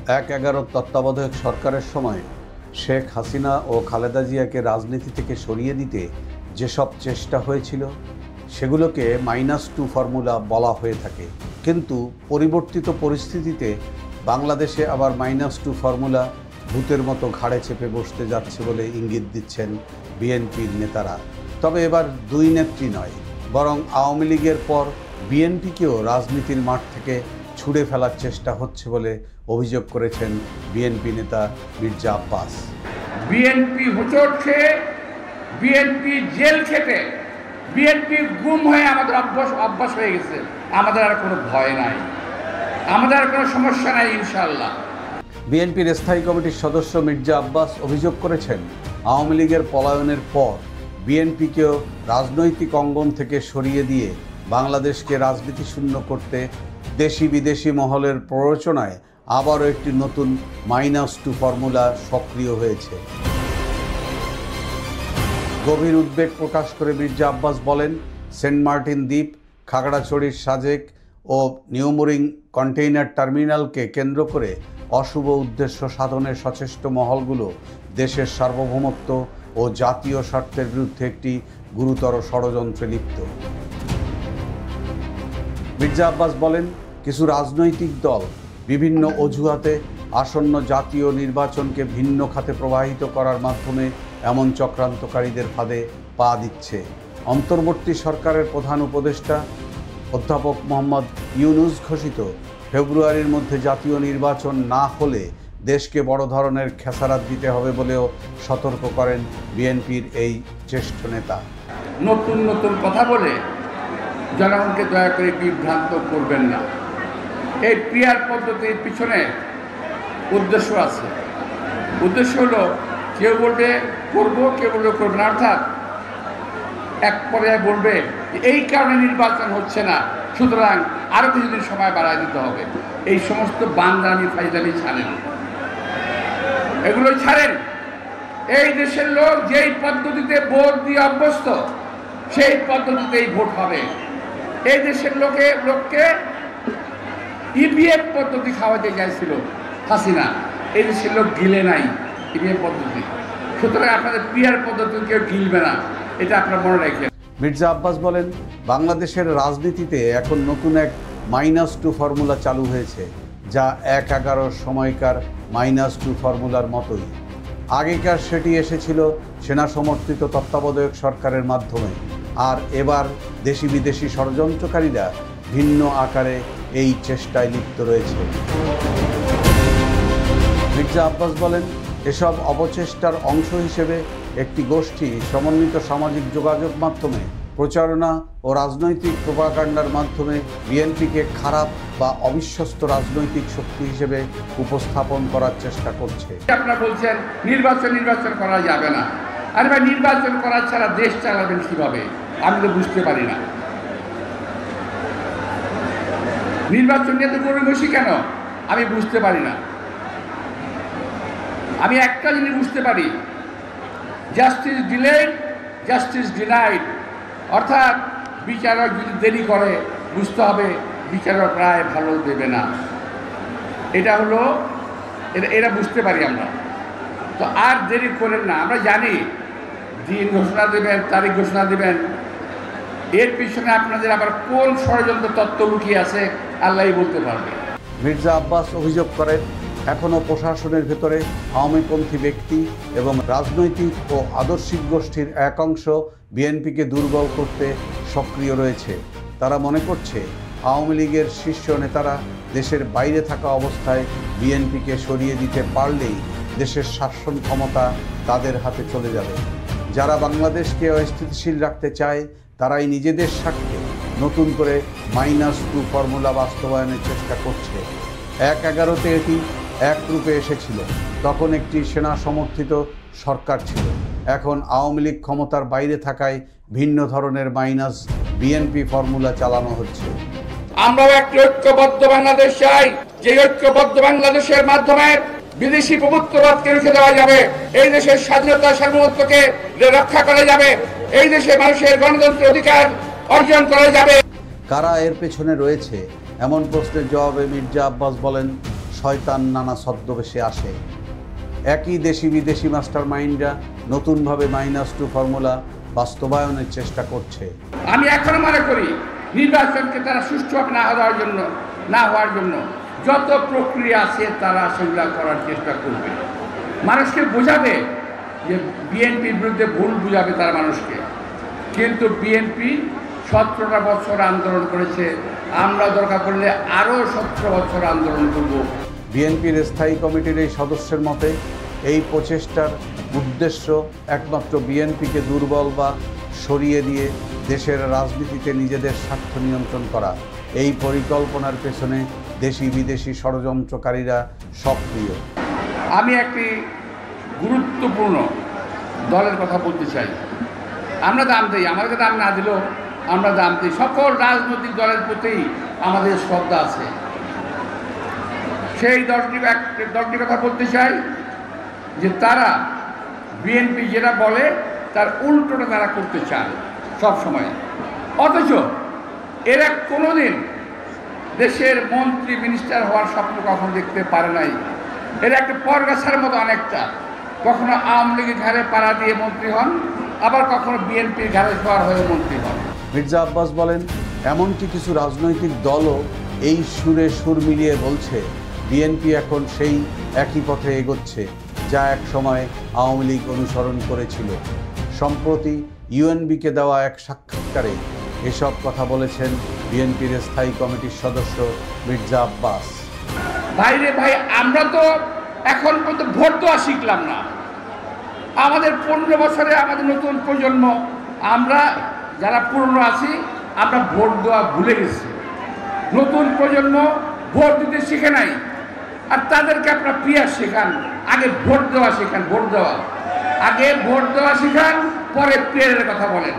১/১১ তত্ত্বাবধায়ক সরকারের সময় শেখ হাসিনা ও খালেদা জিয়াকে রাজনীতি থেকে সরিয়ে দিতে যেসব চেষ্টা হয়েছিল সেগুলোকে -2 ফর্মুলা বলা হয়ে থাকে। কিন্তু পরিবর্তিত পরিস্থিতিতে বাংলাদেশে আবার -2 ফর্মুলা ভূতের মতো ঘাড়ে চেপে বসতে যাচ্ছে বলে ইঙ্গিত দিচ্ছেন বিএনপির নেতারা। তবে এবার দুই নেত্রী নয়, বরং আওয়ামী লীগের পর বিএনপিকেও রাজনীতির মাঠ থেকে ছুড়ে ফেলার চেষ্টা হচ্ছে বলে অভিযোগ করেছেন বিএনপি নেতা মির্জা আব্বাস। বিএনপি হোঁচট খেয়ে, বিএনপি জেল খেটে, বিএনপি গুম হয়ে আমাদের অভ্যাস হয়ে গেছে। আমাদের আর কোনো ভয় নাই, আমাদের আর কোনো সমস্যা নাই ইনশাআল্লাহ। বিএনপির স্থায়ী কমিটির সদস্য মির্জা আব্বাস অভিযোগ করেছেন, আওয়ামী লীগের পলায়নের পর বিএনপিকেও রাজনৈতিক অঙ্গন থেকে সরিয়ে দিয়ে বাংলাদেশকে রাজনীতি শূন্য করতে দেশি বিদেশি মহলের প্ররোচনায় আবারও একটি নতুন -2 ফর্মুলা সক্রিয় হয়েছে। গভীর উদ্বেগ প্রকাশ করে মির্জা আব্বাস বলেন, সেন্ট মার্টিন দ্বীপ, খাগড়াছড়ির সাজেক ও নিউমোরিং কন্টেইনার টার্মিনালকে কেন্দ্র করে অশুভ উদ্দেশ্য সাধনে সচেষ্ট মহলগুলো দেশের সার্বভৌমত্ব ও জাতীয় স্বার্থের বিরুদ্ধে একটি গুরুতর ষড়যন্ত্রে লিপ্ত। মির্জা আব্বাস বলেন, কিছু রাজনৈতিক দল বিভিন্ন অজুহাতে আসন্ন জাতীয় নির্বাচনকে ভিন্ন খাতে প্রবাহিত করার মাধ্যমে এমন চক্রান্তকারীদের ফাঁদে পা দিচ্ছে। অন্তর্বর্তী সরকারের প্রধান উপদেষ্টা অধ্যাপক মোহাম্মদ ইউনূস ঘোষিত ফেব্রুয়ারির মধ্যে জাতীয় নির্বাচন না হলে দেশকে বড় ধরনের খেসারাত দিতে হবে বলেও সতর্ক করেন বিএনপির এই জ্যেষ্ঠ নেতা। নতুন নতুন কথা বলে জনগণকে দয়া করে বিভ্রান্ত করবেন না। এই পিআর পদ্ধতির পিছনে উদ্দেশ্য আছে। উদ্দেশ্য হলো কেউ বলবে করবো, কেউ বলবে করবে না। অর্থাৎ এক পর্যায়ে বলবে এই কারণে নির্বাচন হচ্ছে না, সুতরাং আরও কিছুদিন সময় বাড়ায় দিতে হবে। এই সমস্ত বান্দানি ফাইজানি ছাড়েন, এগুলো ছাড়েন। এই দেশের লোক যেই পদ্ধতিতে ভোট দিয়ে অভ্যস্ত সেই পদ্ধতিতেই ভোট হবে। এই দেশের লোককে ইভিএম পদ্ধতি খাওয়াতে চাইছিল হাসিনা, এই দেশের লোক গিলে নাই ইভিএম পদ্ধতি। সুতরাং আপনাদের পিআর পদ্ধতি কেউ গিলবে না, এটা আপনার মনে রাখবেন। মির্জা আব্বাস বলেন, বাংলাদেশের রাজনীতিতে এখন নতুন এক -2 ফর্মুলা চালু হয়েছে, যা ১/১১ সময়কার -2 ফর্মুলার মতোই। আগেকার সেটি এসেছিল সেনা সমর্থিত তত্ত্বাবধায়ক সরকারের মাধ্যমে, আর এবার দেশি বিদেশি ষড়যন্ত্রকারীরা ভিন্ন আকারে এই চেষ্টায় লিপ্ত রয়েছে। মির্জা আব্বাস বলেন, এসব অপচেষ্টার অংশ হিসেবে একটি গোষ্ঠী সমন্বিত সামাজিক যোগাযোগ মাধ্যমে প্রচারণা ও রাজনৈতিক প্রোপাগান্ডার মাধ্যমে বিএনপিকে খারাপ বা অবিশ্বস্ত রাজনৈতিক শক্তি হিসেবে উপস্থাপন করার চেষ্টা করছে। আপনারা বলছেন নির্বাচন করা যাবে না। আরে ভাই, নির্বাচন করা ছাড়া দেশ চালাবেন কিভাবে? আমি তো বুঝতে পারি না। নির্বাচন নিয়ে তো গরু বসি কেন আমি বুঝতে পারি না। আমি একটা জিনিস বুঝতে পারি, জাস্টিস ডিলেড, জাস্টিস ডিনাইড। অর্থাৎ বিচারক যদি দেরি করে বুঝতে হবে বিচারক রায় ভালো দেবে না। এটা হলো এটা বুঝতে পারি আমরা। তো আর দেরি করেন না। আমরা জানি দিন ঘোষণা দেবেন, তারিখ ঘোষণা দেবেন, এর পিছনে আপনাদের আবার কোন ষড়যন্ত্র তত্ত্ব লুকিয়ে আছে আল্লাহই বলতে পারবে। মির্জা আব্বাস অভিযোগ করেন, এখনও প্রশাসনের ভেতরে আওয়ামীপন্থী ব্যক্তি এবং রাজনৈতিক ও আদর্শিক গোষ্ঠীর এক অংশ বিএনপিকে দুর্বল করতে সক্রিয় রয়েছে। তারা মনে করছে আওয়ামী লীগের শীর্ষ নেতারা দেশের বাইরে থাকা অবস্থায় বিএনপিকে সরিয়ে দিতে পারলেই দেশের শাসন ক্ষমতা তাদের হাতে চলে যাবে। যারা বাংলাদেশকে অস্থিতিশীল রাখতে চায় তারাই নিজেদের স্বার্থে নতুন করে -2 ফর্মুলা বাস্তবায়নের চেষ্টা করছে। ১/১১-তে এটি এক রূপে এসেছিল, তখন একটি সেনা সমর্থিত সরকার ছিল। এখন আওয়ামী লীগ ক্ষমতার বাইরে থাকায় ভিন্ন ধরনের বিএনপি ফর্মুলা চালানো হচ্ছে। আমরাও একটি ঐক্যবদ্ধ বাংলাদেশ চাই, যে ঐক্যবদ্ধ বাংলাদেশের মাধ্যমে বিদেশি প্রভুত্ববাদকে রুখে দেওয়া যাবে, এই দেশের স্বাধীনতা সার্বভৌমত্বকে রক্ষা করা যাবে, এই দেশে মানুষের গণতন্ত্রের অধিকার অর্জন করা যাবে। কারা এর পেছনে রয়েছে এমন প্রশ্নের জবাবে মির্জা আব্বাস বলেন, শয়তান নানা ছদ্মবেশে আসে। একই দেশি বিদেশি মাস্টার মাইন্ডরা নতুনভাবে -2 ফর্মুলা বাস্তবায়নের চেষ্টা করছে। আমি এখনো মনে করি নির্বাচনকে তারা সুষ্ঠুভাবে না হওয়ার জন্য যত প্রক্রিয়া আছে তারা সেগুলো করার চেষ্টা করবে। মানুষকে বোঝাবে যে বিএনপির বিরুদ্ধে ভুল বুঝাবে তারা মানুষকে। কিন্তু বিএনপি 17টা বছর আন্দোলন করেছে, আমরা দরকার পড়লে আরও 17 বছর আন্দোলন করব। বিএনপির স্থায়ী কমিটির এই সদস্যের মতে এই প্রচেষ্টার উদ্দেশ্য একমাত্র বিএনপিকে দুর্বল বা সরিয়ে দিয়ে দেশের রাজনীতিতে নিজেদের স্বার্থ নিয়ন্ত্রণ করা। এই পরিকল্পনার পেছনে দেশি বিদেশি ষড়যন্ত্রকারীরা সক্রিয়। আমি একটি গুরুত্বপূর্ণ দলের কথা বলতে চাই। আমরা দাম দিই, আমাদেরকে দাম না দিলেও আমরা দাম দিই। সকল রাজনৈতিক দলের প্রতি আমাদের শ্রদ্ধা আছে। সেই দলটির কথা বলতে চাই যে তারা বিএনপি যেটা বলে তার উল্টোটা তারা করতে চায় সব সময়। অথচ এরা কোনোদিন দেশের মন্ত্রী মিনিস্টার হওয়ার স্বপ্ন কখনো দেখতে পারে নাই। এরা একটা পরগাছার মতো অনেকটা, কখনো আওয়ামী লীগের ঘাড়ে পাড়া দিয়ে মন্ত্রী হন, আবার কখনো বিএনপির ঘাড়ে সওয়ার হয়ে মন্ত্রী হন। মির্জা আব্বাস বলেন, এমনকি কিছু রাজনৈতিক দলও এই সুরে সুর মিলিয়ে বলছে বিএনপি এখন সেই একই পথে এগোচ্ছে যা এক সময় আওয়ামী লীগ অনুসরণ করেছিল। সম্প্রতি ইউএনবিকে দেওয়া এক সাক্ষাৎকারে এসব কথা বলেছেন বিএনপির স্থায়ী কমিটির সদস্য মির্জা আব্বাস। ভাইরে ভাই, আমরা তো এখন পর্যন্ত ভোট দেওয়া শিখলাম না। আমাদের 15 বছরে আমাদের নতুন প্রজন্ম, আমরা যারা পুরনো আছি, আমরা ভোট দেওয়া ভুলে গেছি। নতুন প্রজন্ম ভোট দিতে শিখে নাই। আর তাদেরকে আপনারা পিয়ার শেখান, আগে ভোট দেওয়া শেখান। আগে ভোট দেওয়া শেখান, পরে পিয়ারের কথা বলেন।